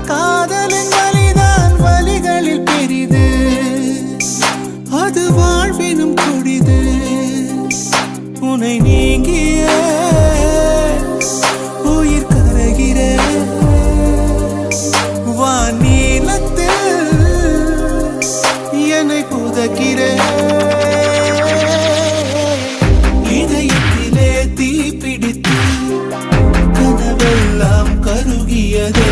காதலின் வலிதான் வலிகளில் பெரிது, அது வாழ்வினும் கொடிது. உனை நீங்கிய உயிர் கரைகிற வானீலத்தில் என்னை புதைக்கிற. இதயத்திலே தீ பிடித்து கனவெல்லாம் கருகியதே.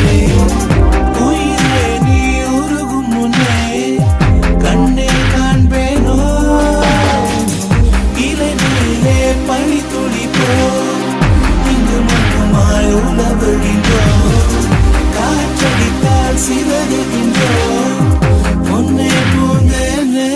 உயிரே நீ உருகும் முன்னே கண்ணே காண்பேனோ. இலை மேலே பனி துளிப்போ இங்கு மட்டுமாய் உலவழிந்தோம். காற்றடித்தால் சிதறுகின்றோம் பொன்னே பூந்தேனே.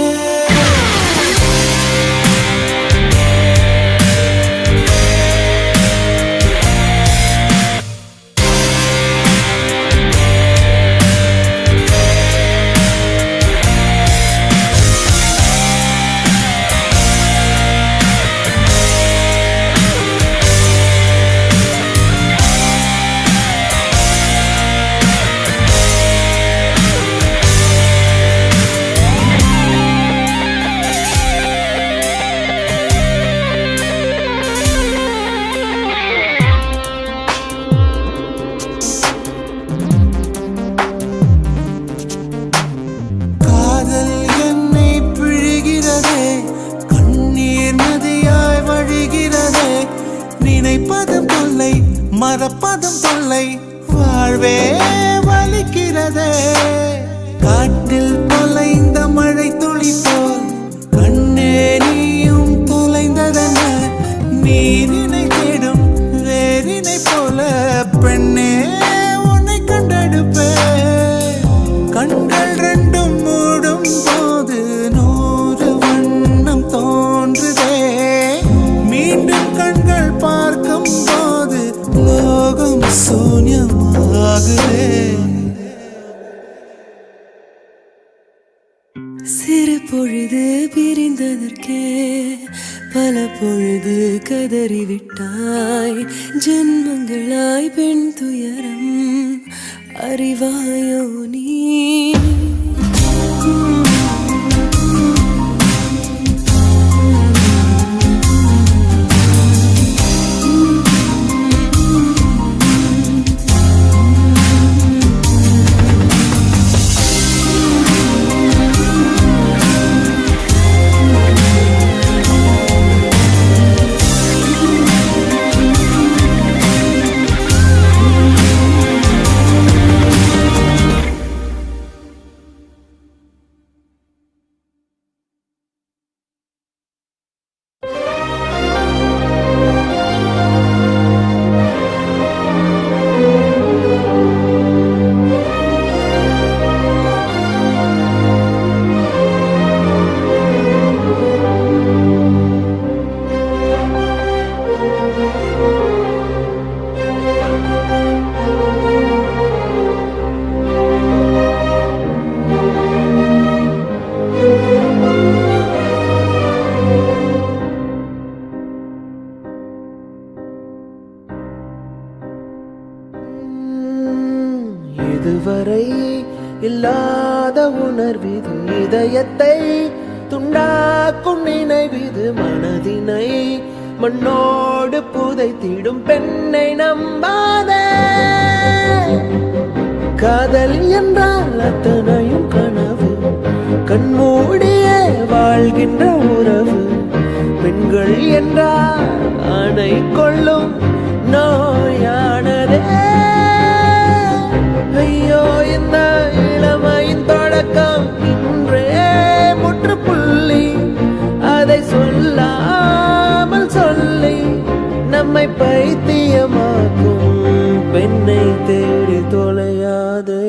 நினைப்பதும் தொல்லை, மறப்பதும் தொல்லை, வாழ்வே வலிக்கிறதே. காட்டில் தொலைந்த மழை துளி போல் கண்ணே நீயும் தொலைந்ததென்ன. நீரினை தேடும் வேரினை போல பெண்ணே உன்னை கண்டெடுப்பே. கண்கள் ரெண்டும் மூடும் போது 100 வண்ணம் தோன்றுதே. மீண்டும் கண்கள் பார்க்கும் போது லோகம் சூன்யமாகுதே. சிறு பொழுது பிரிந்ததற்கே பல பொழுது கதறிவிட்டாய். ஜென்மங்களாய் பெண் துயரம் அறிவாயோ நீ. இதுவரை இல்லாத உணர்விது, இதயத்தை துண்டாக்கும் நினைவிது. மனதினை மண்ணோடு புதைத்திடும் பெண்ணை நம்பாதே. காதல் என்றால் அத்தனையும் கனவு, கண்மூடியே வாழ்கின்ற உறவு. பெண்கள் என்றால் ஆணை கொள்ளும் நோயானதே. ஐயோ இந்த இளமையின் தொடக்கம் இன்றே முற்றுப்புள்ளி. அதை சொல்லாமல் சொல்லி நம்மை பைத்தியமாக்கும் பெண்ணை தேடி தொலையாதே.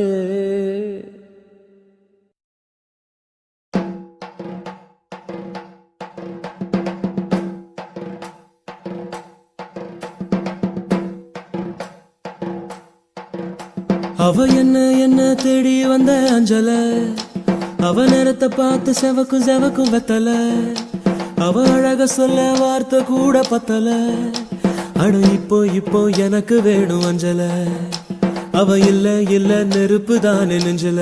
அவ என்ன தேடி வந்த அஞ்சல. அவ நேரத்தை பார்த்து செவக்கும் செவக்கும் வெத்தல. அவ அழக சொல்ல வார்த்தை கூட பத்தல. அட இப்போ எனக்கு வேணும் அஞ்சல. அவ இல்ல இல்ல நெருப்பு தானே நெஞ்சில.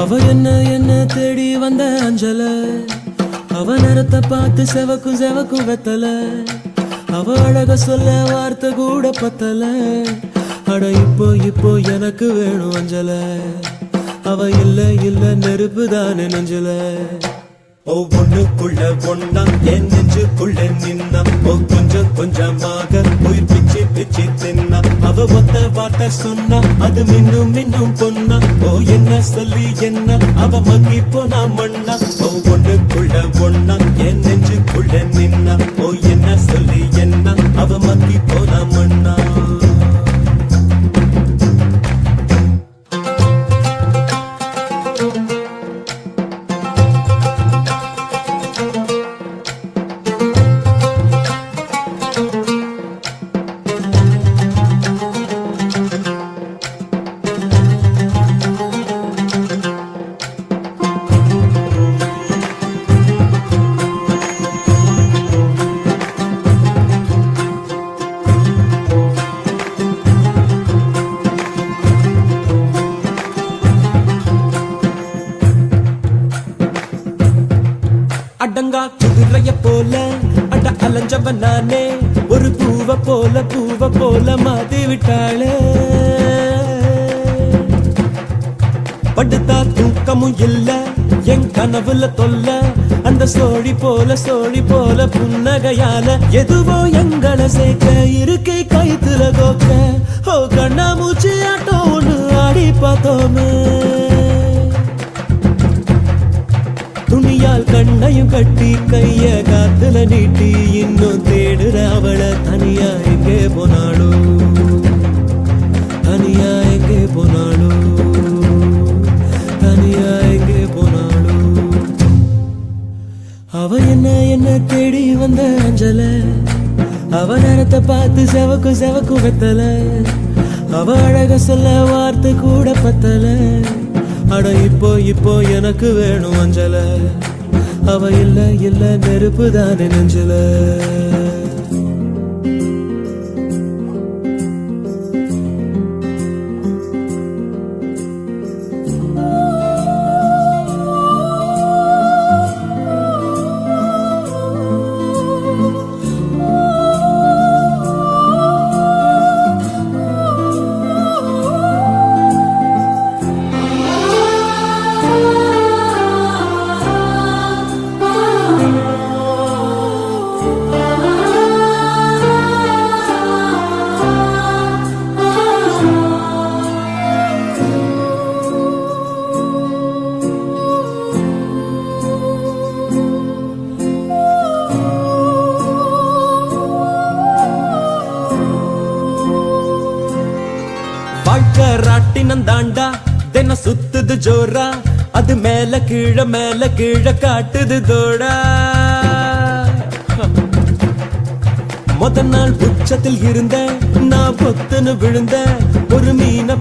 அவ என்ன தேடி வந்த அஞ்சல, அவ நேரத்தை பார்த்து செவக்கும் செவக்கும் வெத்தல. அவ அழக சொல்ல வார்த்தை கூட பத்தல. அட இப்போ எனக்கு வேணும் அஞ்சல. அவ இல்ல நெருப்பு தானே நெஞ்சல. ஒவ்வொன்னுக்குள்ள ஒன்னா என் நெஞ்சுக்குள்ள நின்னா, கொஞ்சம் கொஞ்சமாக உயிர் பிச்சு பிச்சு தின்னா. அவ ஒத்த வார்த்தை சொன்னா அது மின்னும் பொன்னா. என்ன சொல்லி என்ன அவ மங்கி போனா மண்ணா. ஒவ்வொன்னுக்குள்ள ஒன்னா என் நெஞ்சுக்குள்ள நின்னா, என்ன சொல்லி என்ன அவ மங்கி போனா மண்ணா. அடங்கா குதிரைய போல அட அலைஞ்சவன் நானே, ஒரு பூவ போல மாத்தி விட்டாளே. படுத்தா தூக்கமும் இல்ல என் கனவுல தொல்ல, அந்த சோழி போல புன்னகையால எதுவோ எங்களை சேர்க்க இருக்கை கைத்துல கோக்க. கண்ணா மூச்சு ஆட்டம் ஒண்ணு ஆடி பார்த்தோமே. துணியால் கண்ணையும் கட்டி கைய காத்துல நீட்டி இன்னும் தேடுற அவள. தனியா எங்கே போனாளோ, தனியா எங்கே போனாளோ, தனியா எங்கே போனாளோ. அவ என்ன தேடி வந்த அஞ்சல, அவ நேரத்தை பார்த்து செவக்கும் வெத்தல. அவ அழக சொல்ல வார்த்தை கூட பத்தல. அட இப்போ எனக்கு வேணும் அஞ்சல. அவ இல்ல நெருப்பு தானே நெஞ்சல. வாழ்க்கை ராட்டினம் தாண்டா தின சுத்துது ஜோரா, அது மேல கீழ காட்டுது தோடா. முத நாள் உச்சத்தில் இருந்த நான் பொத்துன்னு விழுந்த, ஒரு மீன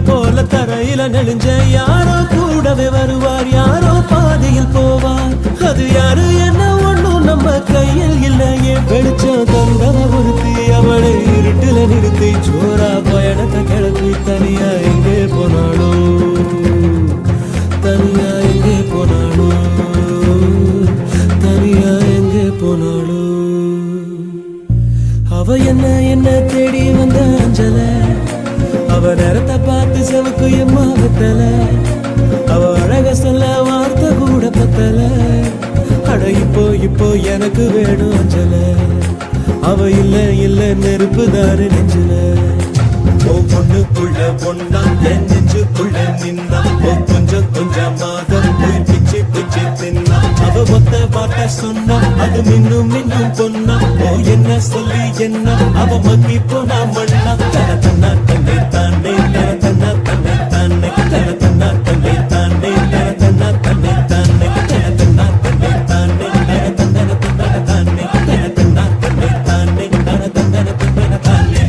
போல தரையில நெளிஞ்ச. யாரோ கூடவே வருவார், யாரோ பாதையில் போவார். அது யாரு என்ன ஒண்ணும் நம்ம கையில் இல்லையே. வெளிச்சம் தந்தவ ஒருத்தி, அவளை இருட்டுல நிறுத்தி ஜோரா பயணத்தை கிளப்பி. தனியா எங்கே போனாளோ, தனியா எங்கே போனாளோ, தனியா எங்கே போனாளோ. அவ என்ன தேடி வந்த அஞ்சல, அவ நேரத்தை பார்த்து செவக்கு எம்மா வெத்தல. அவ அழக சொல்ல வார்த்தை கூட பத்தல. அட இப்போ எனக்கு வேணும் அஞ்சல. அவ இல்ல நெருப்பு தானே நெஞ்சல. ஒவ்வொன்னுக்குள்ள ஒன்னா என் நெஞ்சுக்குள்ள நின்னா, கொஞ்சம் கொஞ்சமாக உயிர் பிச்சு பிச்சு தின்னா. அவ ஒத்த வார்த்தை சொன்னா அது மின்னும் பொன்னா. என்ன சொல்லி என்ன அவ மங்கி போனா மண்ணா. தன தன்னை தானே, தன தன்னை தானே, தன தன்னை தானே, தன தன்னை தானே, தன தன்னை தானே, தன தானே, தன தானே, தன தானே.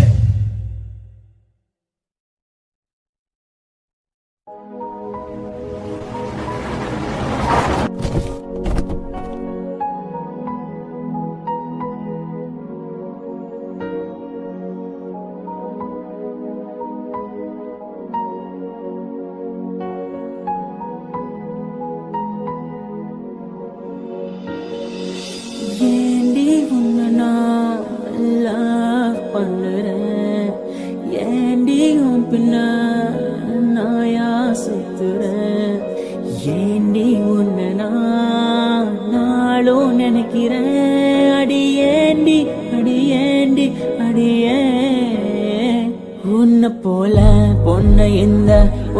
அடியேண்டி அடியேண்டி அடியே உன்னை போல பொண்ணை இந்த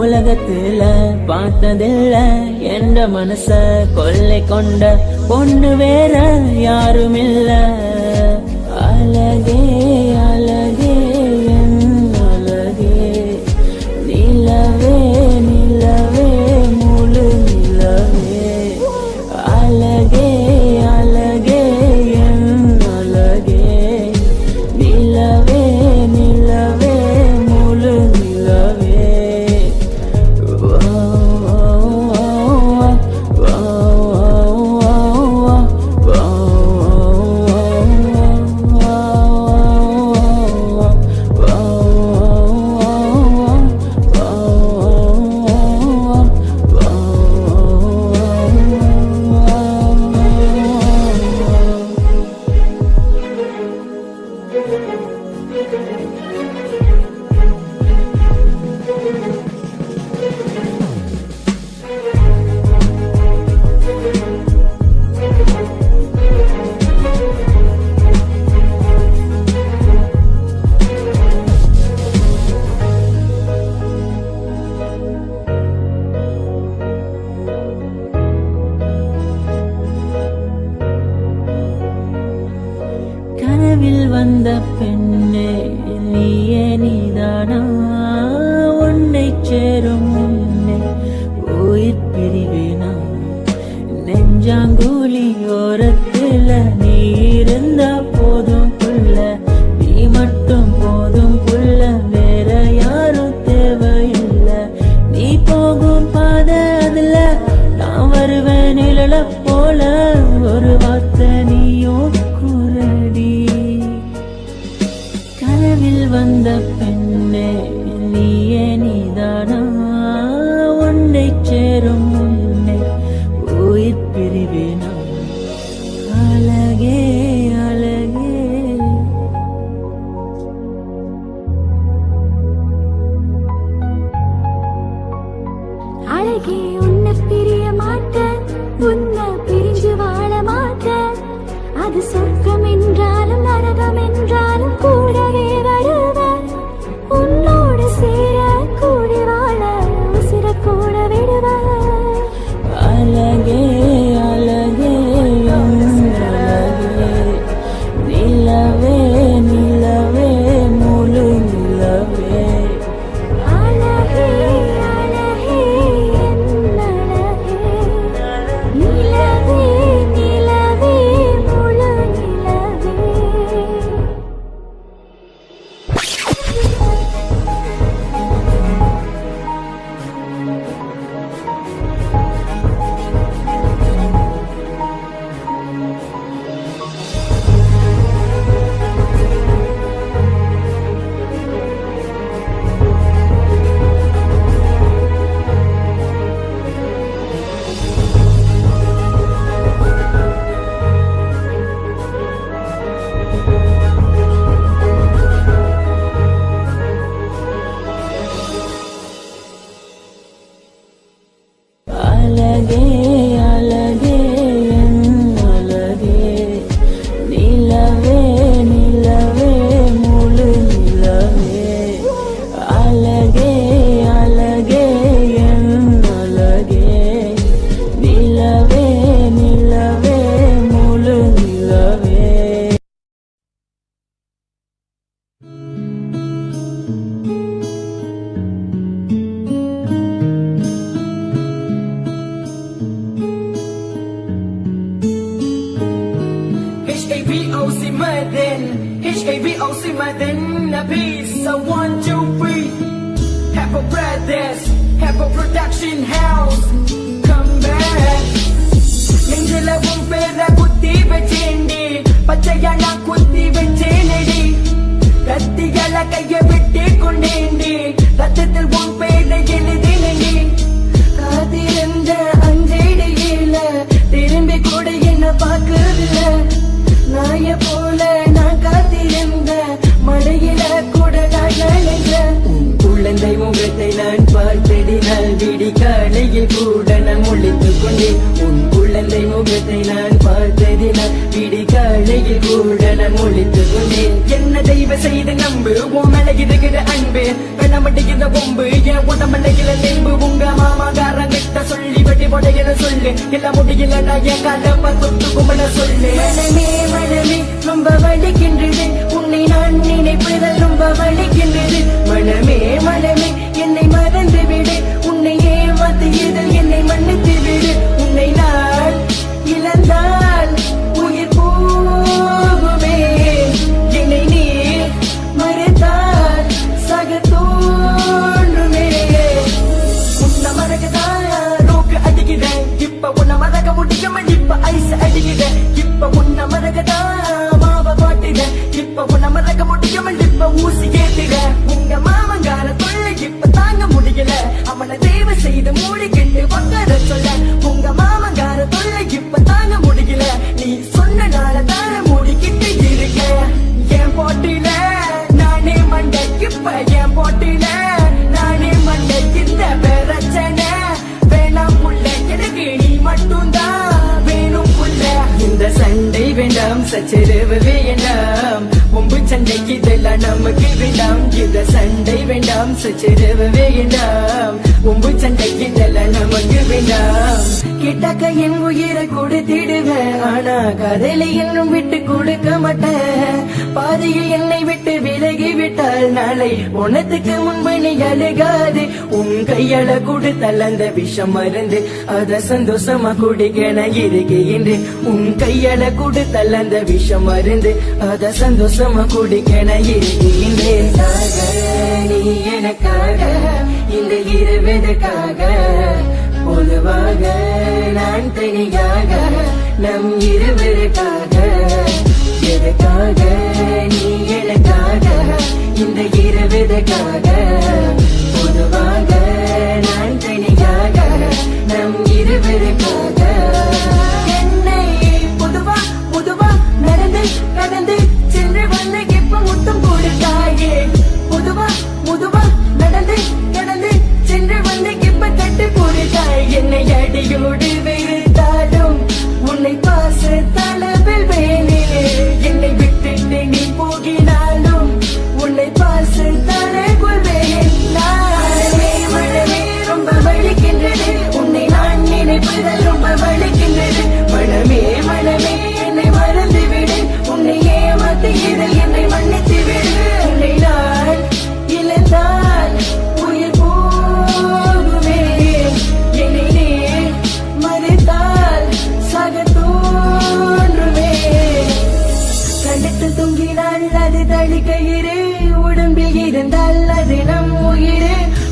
உலகத்துல பார்த்ததில்ல என்ற மனச கொள்ளை கொண்ட பொண்ணு வேற யாரும் இல்ல அழகே அழகே என் அழகே நிலவே நிலவே முழு நிலவே அழகே அழகே என் அழகே நிலவே நிலவே முழு நிலவே கனவில் வந்த பெண்ணே நீயே நீதானா உன்னை சேரும் முன்னே உயிர் பிரிவேனா நெஞ்சாங்குழி ஓரத்துல நீ இருந்தா போதும் புள்ள நீ மட்டும் போதும் புள்ள வேற யாரும் தேவையில்லை நீ போகும் பாதை அதுல நான் வருவேன் நிழல போல ஒரு வார்த்தை நீயும் குரடி கனவில் வந்த பெண்ணே நீயே நீதானா உன்னை சேரும் முன்னே உயிர் பிரிவேனா அழகே அழகே அழகே உன்னை பிரிய மாட்டேன் உன்னை பிரிஞ்சு வாழ மாட்டேன் அது சொர்க்கம் என்றாலும் நரகம் என்றாலும் கூடவே வருவேன் உன்னோடு சேர கூடி வாழ உசிர கூட விடுவேன் அழகே அழகே அழகே நிலவே நிலவே முழு நிலவே அழகே அழகே என் அழகே நிலவே நிலவே முழு நிலவே அழகே அழகே என் அழகே நிலவே நிலவே முழு நிலவே அழகே அழகே என் அழகே நிலவே நிலவே முழு நிலவே HAVOC Madden, HAVOC Madden, a piece of 1, 2, 3. Have a brothers, have a production house. Come back. நெஞ்சில உன் பேர குத்தி வச்சேண்டி பச்சையா நான் குத்தி வச்சேனடி கத்தியால கைய விட்டு கொண்டேண்டி ரத்தத்தில் உன் பேரை எழுதினடி காத்திருந்த அஞ்சடியில திரும்பி கூட என்ன பார்க்கல நாய போல நான் காத்திருந்த மழையில கூட நான் நனைந்த உன் குழந்தை முகத்தை நான் பார்த்ததினால் விடி காலையில் கூட நான் முழித்துக் கொண்டேன் உன் குழந்தை முகத்தை நான் பார்த்ததினால் விடி வேலையில் கூட நான் ஒழித்து கொண்டேன். என்ன தெய்வ செய்து நம்பு உன் மேல இருக்கிற அன்பு பெண்ணமட்டிக்கிற பொம்பு என் உடம்பலைகிற நெம்பு உங்க மாமாகாரன் கிட்ட சொல்லி வெட்டி போடையில சொல்லு இல்ல முடியல நான் என் கலப்ப தொட்டு கும்பிட சொல்லு. மனமே மனமே ரொம்ப வலிக்கின்றது உன்னை நான் நினைப்பதால் ரொம்ப வலிக்கின்றது. மனமே மனமே என்னை மறந்து விடு உன்னை ஏமாத்தியதில் என்னை மன்னித்து விடு. உன்னை நான் இழந்தால் உயிர் போகுமே என்னை நீ மறைத்தால் சக தோன்றுமே. உன்னை மறக்கதான் ரோக்கு அடிக்கிறேன் இப்ப உன்னை மறக்க முடியாம இப்ப ஐஸ் அடிக்கிறேன். இப்ப உன்னை மறக்கதான் மாவ பாட்டுறேன் இப்ப உன்னை மறக்க முடியாம இப்ப ஊசி கேட்டுறேன். உங்க மாமங்கார தொல்லை இப்ப தாங்க முடியல அவனை தேவை செய்து மூடிக்கிட்டு உட்கார சொல்ல. உங்க மாமங்கார தொல்லை இப்ப தாங்க முடியல நீ சொன்ன நாள தான மூடிக்கிட்டு இருக்க. என் போட்டியில நானே மண்டை இப்ப என் போட்டியில நானே மண்டை இந்த பிரச்சனை வேணாம் புள்ள எனக்கு நீ மட்டும்தான் வேணும் புள்ள. இந்த சண்டை வேண்டாம் சச்சரவு வேண்டாம் ஒம்பு சண்டைக்கு இதெல்லாம் நமக்கு வேண்டாம். இந்த சண்டை வேண்டாம் சச்சரவு வேண்டாம் ஒம்பு சண்டைக்கு இதெல்லாம் நமக்கு வேண்டாம். கிட்டக்க என் உயிரை கொடுத்திடுவேன் ஆனா கதையில இன்னும் விட்டு கொடுக்க மாட்டேன். பாதியில் என்னை விட்டு விலகி விட்டால் நாளை உனத்துக்கு முன்பு நீ அழுகாது. உன் கையால கொடுத்தால் அந்த விஷம் மருந்து அத சந்தோஷமா குடிக்க நான் இருக்கின்றேன். உன் கையால கொடுத்தால் அந்த விஷம் மருந்து அத சந்தோஷமா குடிக்க நான் இருக்கின்றேன். நீ எனக்காக இந்த இருவதற்காக பொதுவாக நான் தனியாக நம் இருவருக்காக எதுக்காக நீ எனக்காக இந்த இருவதற்காக பொதுவாக நான் தனியாக நம் இருவருக்காக. என்னை பொதுவா பொதுவா நடந்து கடந்து சென்று வந்து இப்ப முத்தம் கொடுத்தாயே. பொதுவா பொதுவா நடந்து கடந்து சென்று வந்து இப்ப கட்டு போடுதாய். என்னை அடியோடு வெறுத்தாலும் உன்னை பாச தளவில் வேணே. என்னை விட்டுட்டு நீ போகினாலும் உன்னை பாச தர கொள்வேன். நானே மனமே ரொம்ப வலிக்கின்றது உன்னை நான் நினைப்பதால் ரொம்ப வலிக்கின்றது. மனமே மனமே என்னை மறந்து விடு உன்னை ஏமாத்தியதில் என்னை மன்னித்து விடு. உன்னை நான் இழந்தால் உயிர் போகுமே என்னை நீ மறைத்தால் சக தோன்றுமே. கழுத்து தொங்கினால் அது தளிக்கயிறு உடம்பில் இருந்தால் அது நம் உயிர்.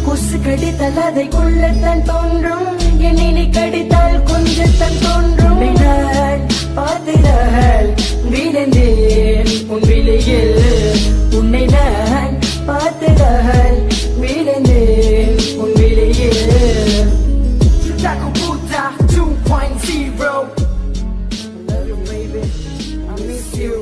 கொசு கடித்தால் அதை கொள்ளத்தான் தோன்றும் என்னை நீ கடித்தால் கொஞ்சத்தான் தோன்றும். நான் பார்த்திரால் விழுந்தேன் உன் விலையில் உன்னை நான் பார்த்ததால் விழுந்தேன் உன் விலையில். Taco Buddha 2.0 I love you baby I miss you.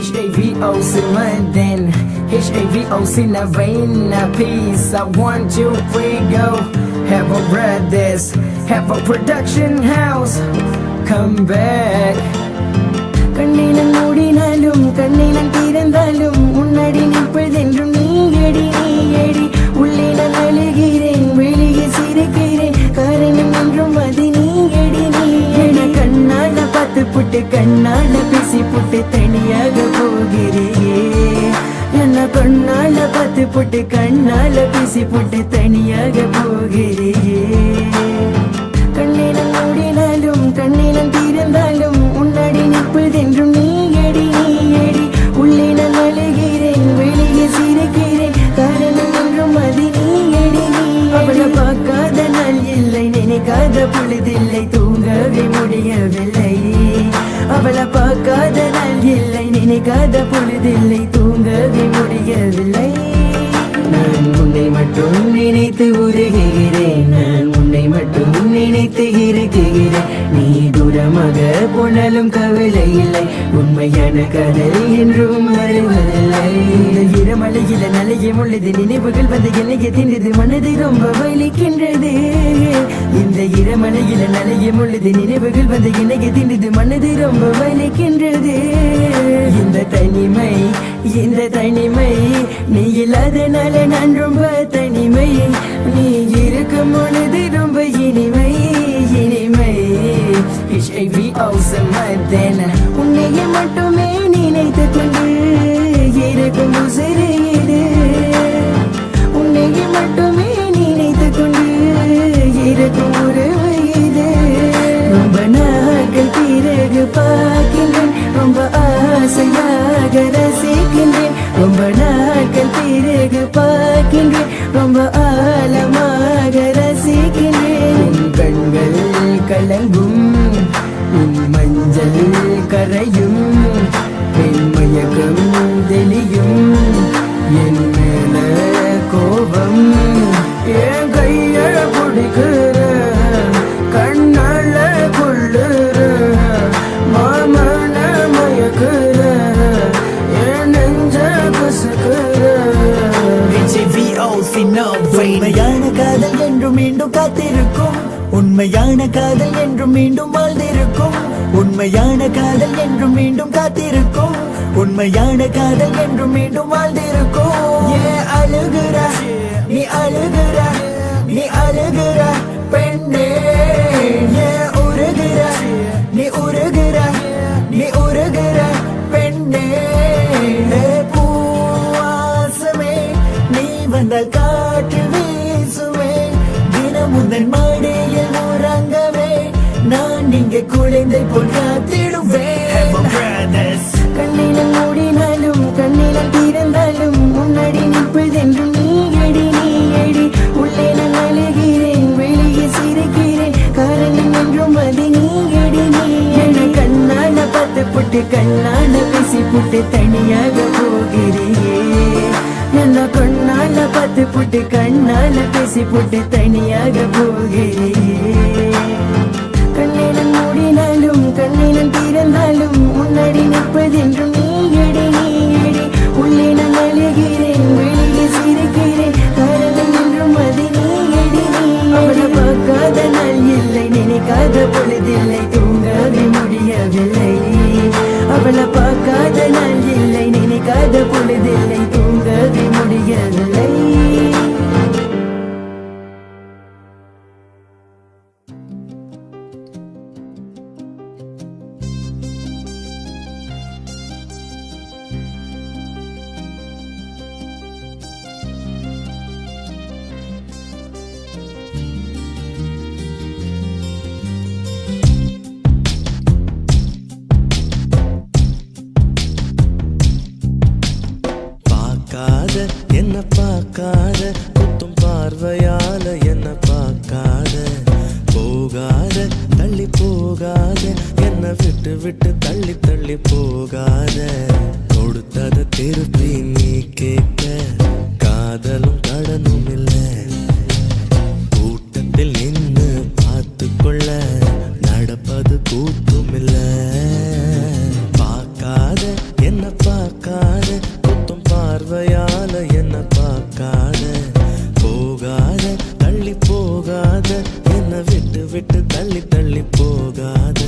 HAVO's in my den, HAVO's in a vein, a piece. I 1, 2, 3, go. Have a brothers, have a production house. Come back. கண்ணினம் மூடினாலும் கண்ணினம் திறந்தாலும் முன்னாடி நிற்பதென்றும் நீயடி நீயடி உள்ளே நான் அழுகிறேன் வெளியே சிரிக்கிறேன் காரணம் என்றும் அது நீயடி நீயடி கண்ணால பார்த்து புட்டு கண்ணால பேசி புட்டு தனியாக போகிறியே என்ன கண்ணால பார்த்து புட்டு கண்ணால பேசி புட்டு தனியாக போகிறியே கண்ணினம் மூடினாலும் கண்ணினம் திறந்தாலும் முன்னாடி நிற்பதென்றும் நீயடி நீயடி உள்ளே நான் அழுகிறேன் வெளியே சிரிக்கிறேன் காரணம் என்றும் அது நீயடி நீ அவளை பார்க்காத நாள் இல்லை நினைக்காத பொழுதில்லை தூங்கவே முடியவில்லை அவளை பார்க்காத நாள் இல்லை நினைக்காத பொழுதில்லை தூங்கவே முடியவில்லை நான் உன்னை மட்டும் நினைத்து உருகுகிறேன் நான் உன்னை மட்டும் நினைத்து இருக்குகிறேன் நீ தூரமாக போனாலும் கவலை இல்லை உண்மையான கதல் என்றும் வருவதில்லை இந்த இரமலையில நலையும் உள்ளது நினைவுகள் வந்து என்னைய தின்றது மனது ரொம்ப வலிக்கின்றது இந்த இரமலையில நலையும் உள்ளது நினைவுகள் வந்து என்னைய தின்றது மனது ரொம்ப வலிக்கின்றது இந்த தனிமை நீ இல்லாதனால நான் ரொம்ப தனிமை நீ இருக்கும் பொழுது ரொம்ப இனிமை HAVO's மதன உன்னையே மட்டுமே நினைத்து கொண்டு இருக்கும் உசிறு இது உன்னையே மட்டுமே நினைத்து கொண்டு இருக்கும் உறவு இது ரொம்ப நாட்கள் பிறகு பார்க்கின்றேன் ரொம்ப ஆசையாக ரசிக்கின்றேன் ரொம்ப நாட்கள் பிறகு பார்க்கின்றேன் ரொம்ப ஆழமாக ரசிக்கின்றேன் உன் கண்கள் கலங்கும் உன் மஞ்சள் கரையும் என் மயக்கம் தெளியும் என் மேல கோபம் என் கைய பிடிக்கிற கண்ணால கொள்ளுற மாமன மயக்குற என் நெஞ்ச கசுக்குற உண்மையான காதல் என்றும் மீண்டும் காத்திருக்கும் உண்மையான காதல் என்றும் மீண்டும் வாழ்ந்திருக்கும் உண்மையான காதல் என்றும் மீண்டும் காத்திருக்கும் உண்மையான காதல் என்றும் மீண்டும் வாழ்ந்திருக்கும் ஏன் அழுகிற நீ அழுகிற நீ அழுகிற பெண்ணே ஏன் உருகிற நீ உருகிற நீ உருகிற பெண்ணே பூவாசமே நீ வந்தால் காற்று வீசுவே தினம் உந்தன் மாடியில் உறங்கவே நான் இங்கே குழந்தை போல் காத்திடுவேன் கண்ணினம் மூடினாலும் கண்ணினம் திறந்தாலும் முன்னாடி நிற்பதென்றும் நீயடி நீயடி உள்ளே நான் அழுகிறேன் வெளியே சிரிக்கிறேன் காரணம் என்றும் அது நீயடி நீயடி கண்ணால பார்த்து புட்டு கண்ணால பேசி புட்டு தனியாக போகிறியே என்ன கண்ணால பார்த்து புட்டு கண்ணால பேசி புட்டு தனியாக போகிறியே கண்ணினம் மூடினாலும் கண்ணினம் திறந்தாலும் முன்னாடி நிற்பதென்றும் நீயடி நீயடி உள்ளே நான் அழுகிறேன் வெளியே சிரிக்கிறேன் காரணம் என்றும் அது நீயடி நீ அவளை பார்க்காத நாள் இல்லை நினைக்காத பொழுதில்லை தூங்கவே முடியவில்லை அவளை பார்க்காத நாள் இல்லை நினைக்காத பொழுதில்லை தூங்கவே முடியவில்லை என்ன பார்க்காத குத்தும் பார்வையால என்ன பார்க்காத போகாத தள்ளி போகாத என்ன விட்டு விட்டு தள்ளி தள்ளி போகாத கொடுத்தத திருப்பி நீ கேட்க காதலும் கடனும் இல்லை கூட்டத்தில் நின்று பார்த்து கொள்ள நடப்பது கூத்தும் இல்லை பார்க்காத என்ன விட்டு விட்டு தள்ளி தள்ளி போகாத.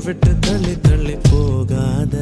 விட்டு தள்ளி தள்ளி போகாத.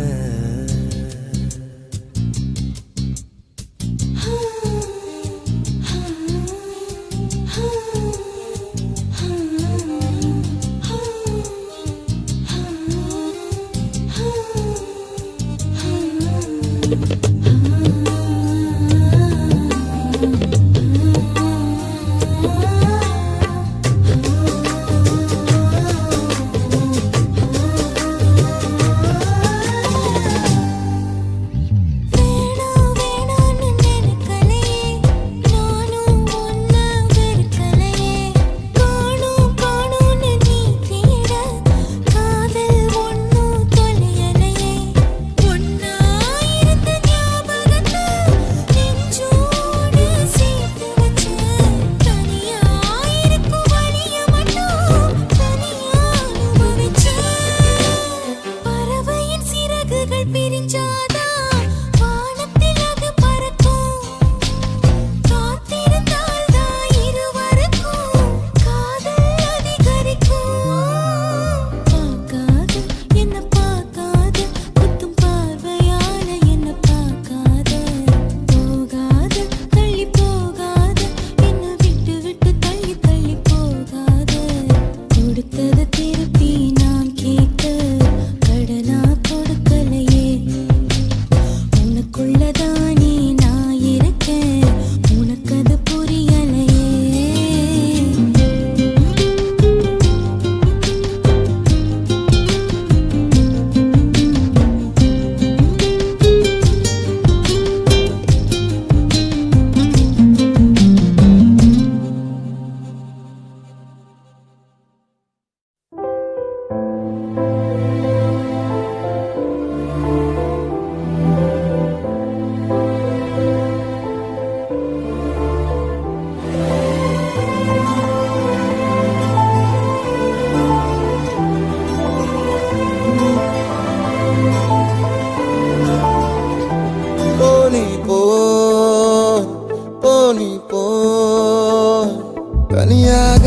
தனியாக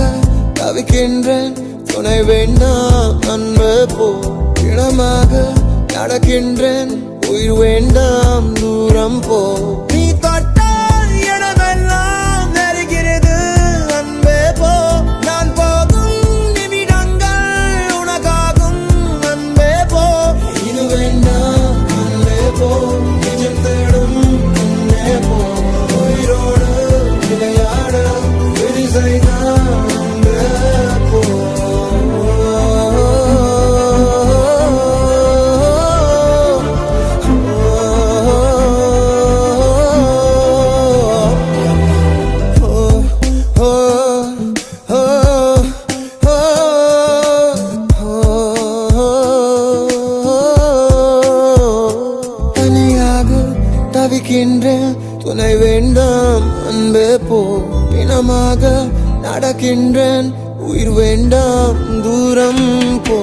தவிக்கின்றேன் துணை வேண்டாம் அன்பு போ. இனமாக நடக்கின்றேன் உயிர் வேண்டாம் தூரம் போ. நீ தொட்டால் இடமெல்லாம் நெருகிறது அன்பே போ. நான் போகும் நிமிடங்கள் உனக்காகும் அன்பே போ. இது வேண்டாம் அன்பே போ. நிஜம் தேடும் அன்பே போ. உயிரோடு விளையாட தவிக்கின்றேன் துணை வேண்டாம் அன்பே போ. பிணமாக நடக்கின்றேன் உயிர் வேண்டாம் தூரம் போ.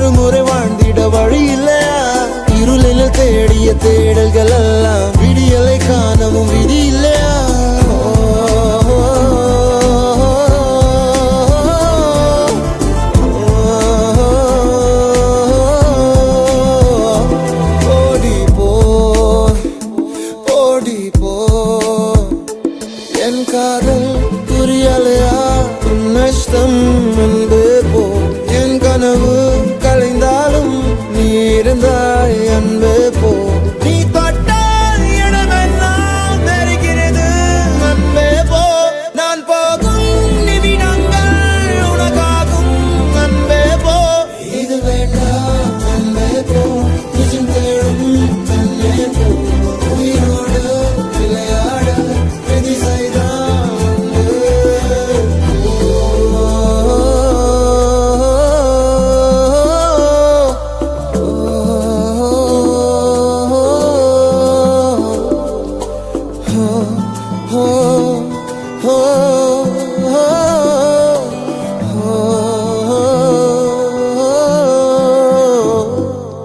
மறுமுறை வாழ்ந்திட வழி இல்லையா? இருளில் தேடிய தேடல்கள் எல்லாம் விடியலை காணவும் விதி இல்லையா? ஓடி போ ஓடி போ என் காதல் புரியலையா? உன் நஷ்டம் அன்பே போ என் கனவு கலைந்தாலும் நீ இருந்தாய் அன்பே போ நீ தொட்டால் இடமெல்லாம் தெரிகிறது அன்பே போ நான் போகும் நிமிடங்கள் உனக்காகும் அன்பே போ இது வேண்டாம் அன்பே போ நிஜம் தேடும் அன்பே போ உயிரோடு விளையாட விதி செய்தான்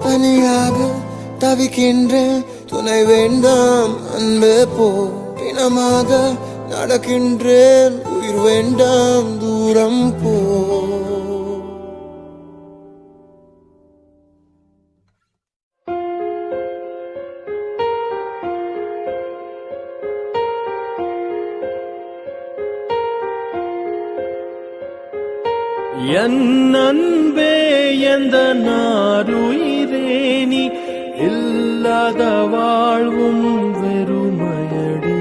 தனியாக தவிக்கின்றேன் துணை வேண்டாம் அன்பே போ பிணமாக நடக்கின்றேன் உயிர் வேண்டாம் தூரம் போ என் அன்பே எந்த நாருயிரே நீ இல்லாத வாழ்வும் வெறுமையடி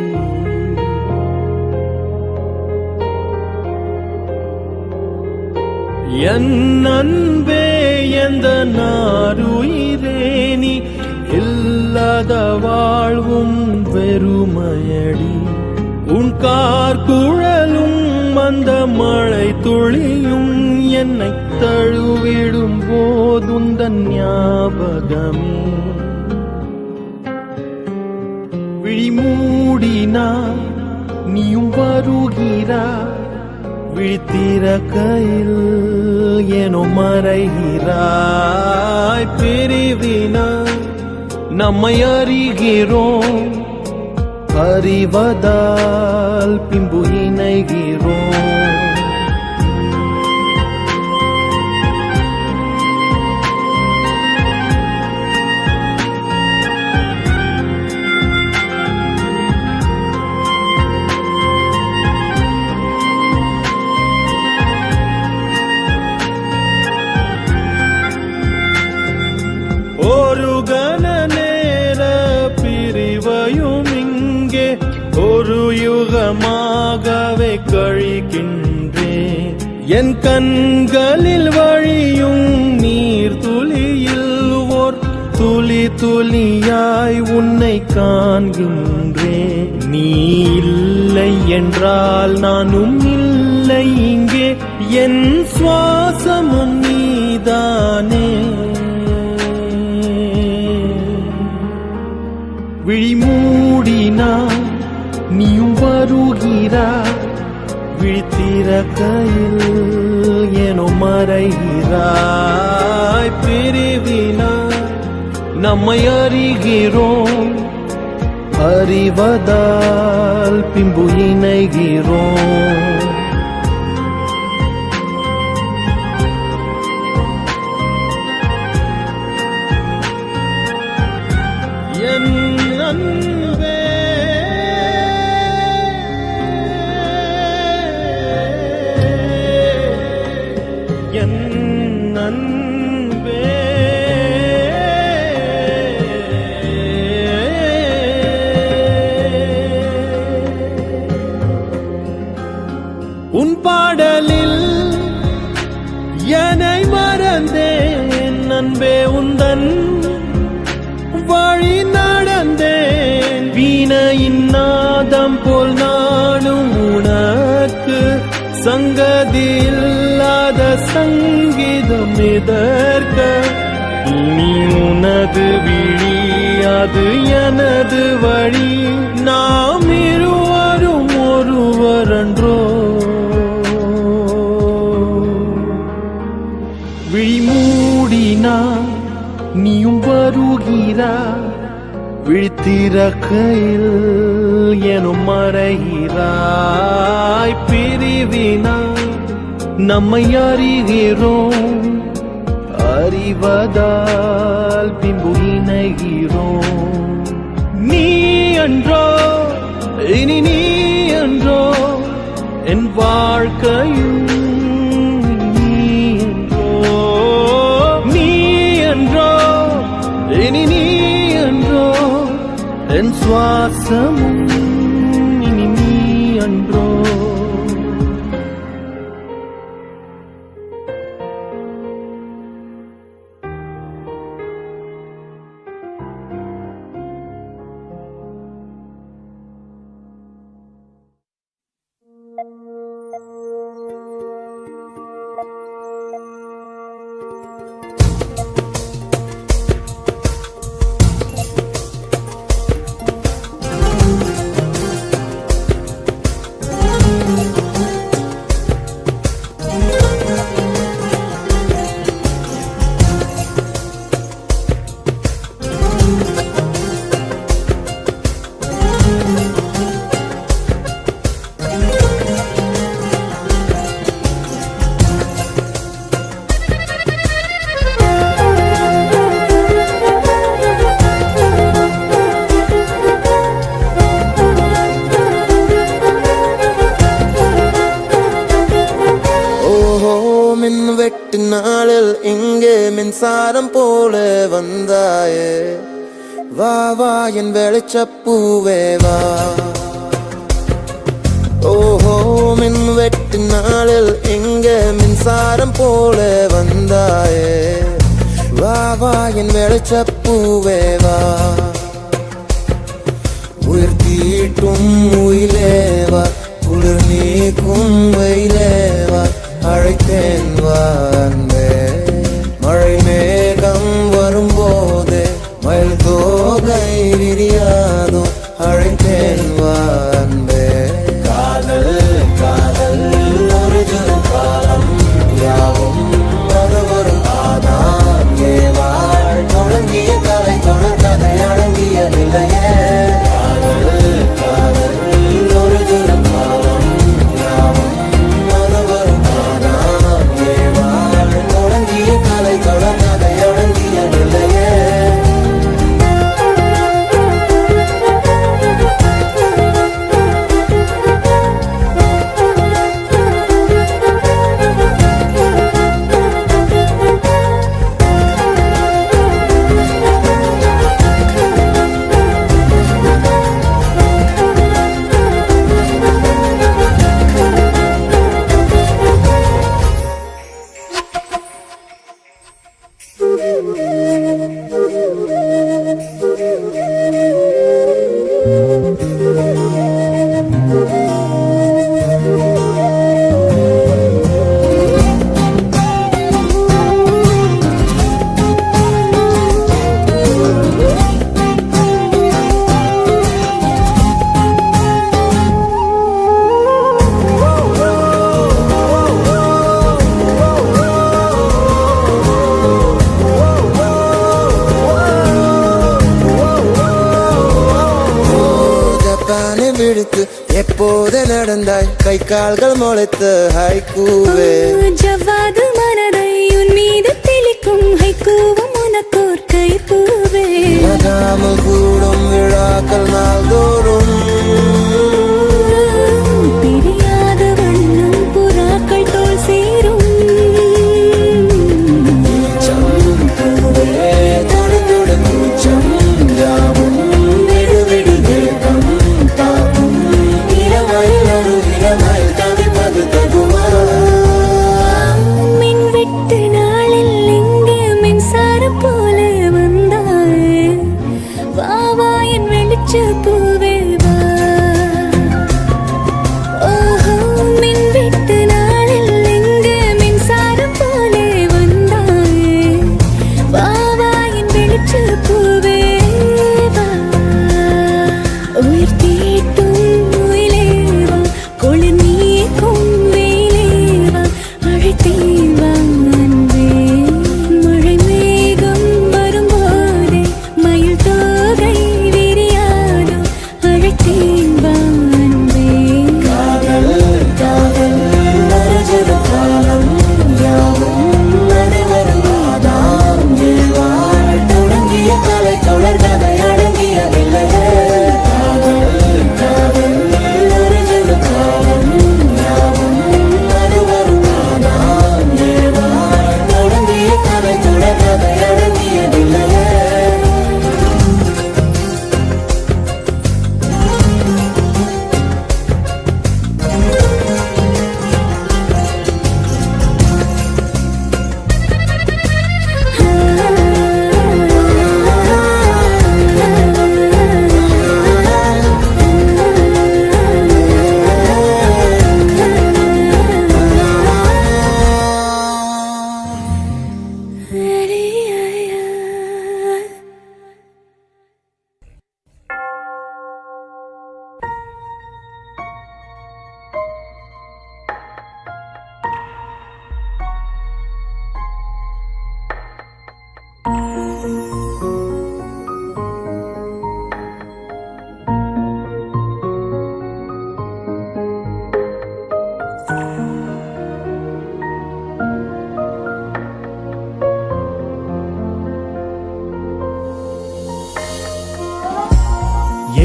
என் அன்பே எந்த நாருயிரே நீ இல்லாத வாழ்வும் வெறுமையடி உன் கார் குழலும் அந்த மழை துளியும் என்னை தழுவிடும் போதுந்தன் ஞாபகமே விழிமூடினாய் நீயும் வருகிறாய் விழித்திறக்கையில் ஏனோ மறைகிறாய் பிரிவினாய் நம்மை அறிகிறோம் அறிவதால் பின்பு இணைகிறோம் ஒரு கண நேர பிரிவையும் இங்கே ஒரு யுகமாகவே கழிக்கின்றேன் என் கண்களில் வழியும் நீர் துளியில் ஓர் துளி துளியாய் உன்னை காண்கின்றேன் நீ இல்லை என்றால் நானும் இல்லை இங்கே என் சுவாசமும் நீதானே விழிமூடினாய் நீயும் வருகிறாய் விழித்திறக்கையில் ஏனோ மறைகிறாய் பிரிவினாய் நம்மை அறிகிறோம் அறிவதால் பின்பு இணைகிறோம் என் அன்பே என் அன்பே உன் பாடலில் என்னை மறந்தேன் அன்பே உந்தன் வழி நடந்தேன் வீணையின் நாதம் போல் நானும் உனக்கு சங்கதி இல்லாத சங்கீதம் எதற்க இனி உனது விழி அது எனது வழி நாம் இருவரும் ஒருவரன்றோ விழிமூடி நீயும் வருகிறாய் விழித்திறக்கையில் எனும் மறைகிறாய் பிரிவினாய் நம்மை அறிகிறோம் அறிவதால் பின்பு இணைகிறோம் நீ அன்றோ இனி நீ அன்றோ என் வாழ்க்கையும் நீ அன்றோ இனி நீ அன்றோ என் சுவாசமும் இனி நீ அன்றோ நாளில் இங்கே மின்சாரம் போல வந்தாயே வா வா என் வெளிச்சப்பூவே வா ஓஹோ மின் வெட்டு நாளில் இங்கே மின்சாரம் போல வந்தாயே வா வா என் வெளிச்சப்பூவே வா உயிர் தீட்டும் உயிலேவா குளிர் நீக்கும் வெயிலேவா அழைத்தேன் வா அன்பே மழை மேகம் வரும்போது மயில் தோகை விரியாதோ அழைத்தேன் வா அன்பே காதல் காதல் ஒரு காலம் யாவும் அது ஒரு ஆதாம் ஏவாள் தொடங்கிய கலை தொடர் கதை அடங்கிய நிலையே காதல் காதல் ஒரு காலம் யாவும் அது ஒரு ஆதாம் ஏவாள் தொடங்கிய கலை தொடர் கதை அடங்கிய நிலையே எப்போது நடந்தாய் கை கால்கள் முளைத்து ஹைக்கூவே ஜவ்வாது மனதை உன் மீது தெளிக்கும் ஹைக்கூவும் உனக்கோர் கைப்பூவே நகாமல் கூடும் விழாக்கள் நாள்தோறும் பிரியாத வண்ணம் புறாக்கள் தோல் சேரும்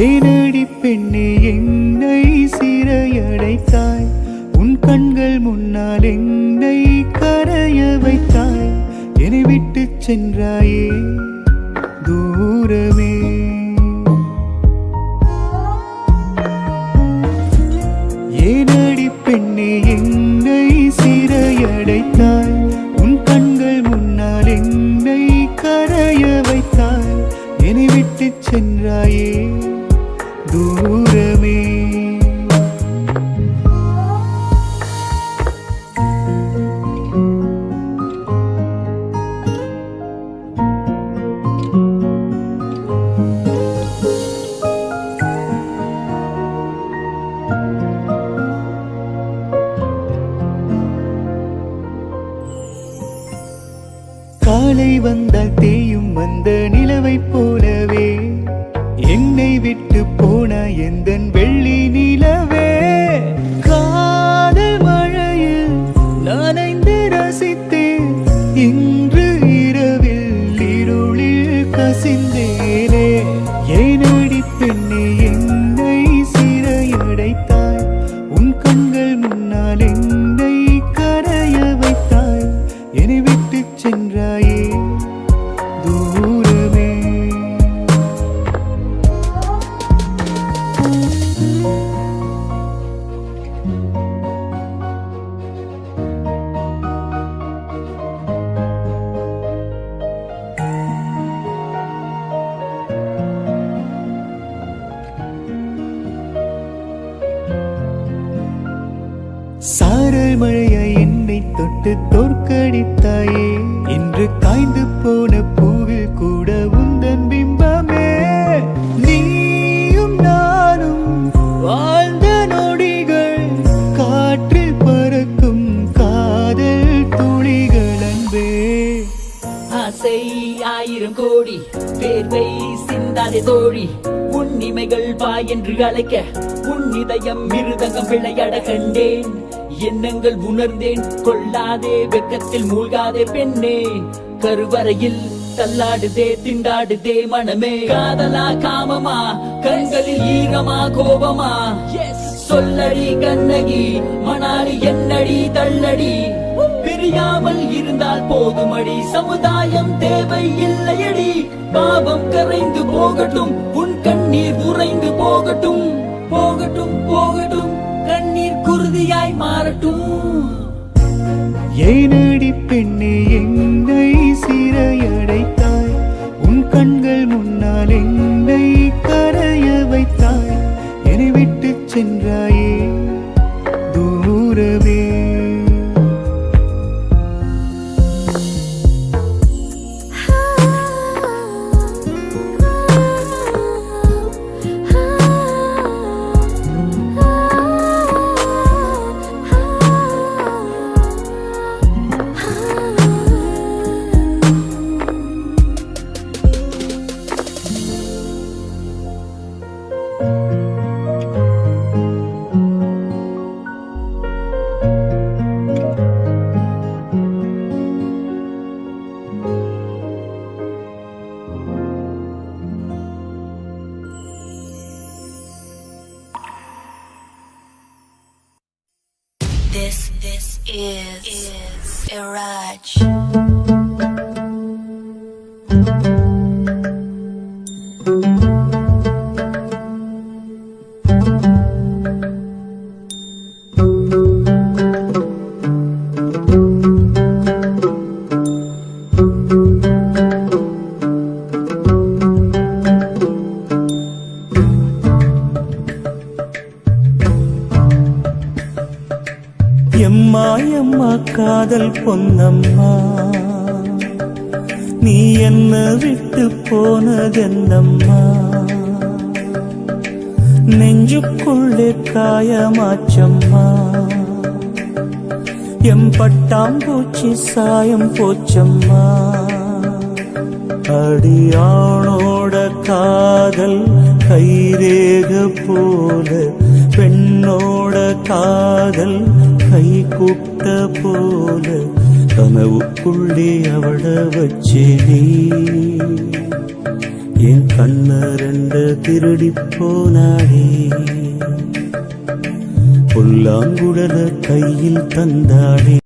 ஏனடி பெண்ணே என்னை சிறையடைத்தாய், உன் கண்கள் முன்னால் என்னை கரைய வைத்தாய், என்னை விட்டு சென்றாயே தூரமே. ஏனடி பெண்ணே என்னை சிறையடைத்தாய், உன் கண்கள் முன்னால் என்னை கரைய வைத்தாய், என்னை விட்டு சென்றாயே தூரமே. காலை வந்தால் தேயும் வந்த நிலவை போலவே என்னை விட்டு போன எந்தன் வெள்ளி நிலவே. காதல் மழையில் நனைந்து ரசித்தேன், இன்று இரவில் இருளில் கசிந்தேனே. ஏனடி பெண்ணே என்னை சிறையடைத்தாய், உன் கண்கள் முன்னால் என்னை கரைய வைத்தாய், என்னை விட்டு சென்றாயே தூரமே. சாரல் மழையாய் என்னை தொட்டு தோற்கடித்தாயே, இன்று காய்ந்து போன பூவில் கூட உந்தன் பிம்பமே. நீயும் நானும் வாழ்ந்த நொடிகள் காற்றில் பறக்கும் காதல் துளிகள் அன்பே. ஆசை 1000 கோடி வேர்வை சிந்தாதே தோழி, உன்னிமைகள் வா என்று அழைக்க உன் இதயம் மிருதங்கம் விளையாட கண்டேன். எண்ணங்கள் உணர்ந்தேன், கொள்ளாதே வெக்கத்தில் மூழ்காதே பெண்ணே. கருவறையில் தள்ளாடுதே திண்டாடுதே மனமே. காதலா காமமா, கண்களில் ஈரமா கோபமா, சொல்லடி கண்ணகி மணாலி என்னடி தள்ளடி. பிரியாமல் இருந்தால் போதுமடி, சமுதாயம் தேவை இல்லையடி. பாவம் கரைந்து போகட்டும், உன் கண்ணீர் உறைந்து போகட்டும். போகட்டும் போகட்டும், கண்ணீர் குருதியாய் மாறட்டும். ஏனடி பெண்ணே என்னை சிறையடைத்தாய், உன் கண்கள் முன்னால் என்னை கரைய வைத்தாய், என்னை விட்டு சென்றாயே தூரமே. This is Iraj. எம்மா எம்மா காதல் பொன்னம்மா, நீ என்ன விட்டு போனதென்னம்மா. நெஞ்சுக்குள்ளே காயமாச்சம்மா, எம் பட்டாம்பூச்சி சாயம் போச்சம்மா. அடியானோட காதல் கைரேக போல, பெண்ணோட காதல் கை கூட்ட போல, கனவுக்குள்ளே அவள வச்சே நீ என் கண்ண ரெண்டு திருடி போனாடே புல்லாங்குழல கையில் தந்தாடே